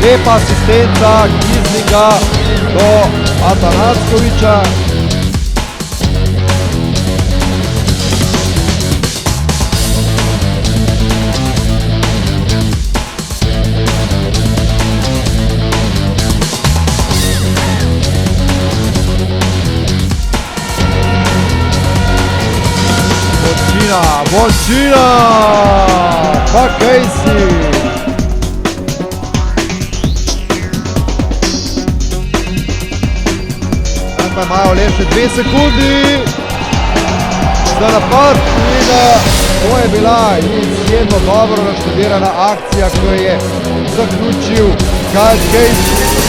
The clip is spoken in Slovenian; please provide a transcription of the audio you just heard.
Lepa asistenca Gizlinga do Atanackovića. Bončina, pa kaj si? Zdaj pa imajo le še 2 sekundi za napad in to je bila izjemno dobro naštudirana akcija, ko je zaključil Kyle Casey.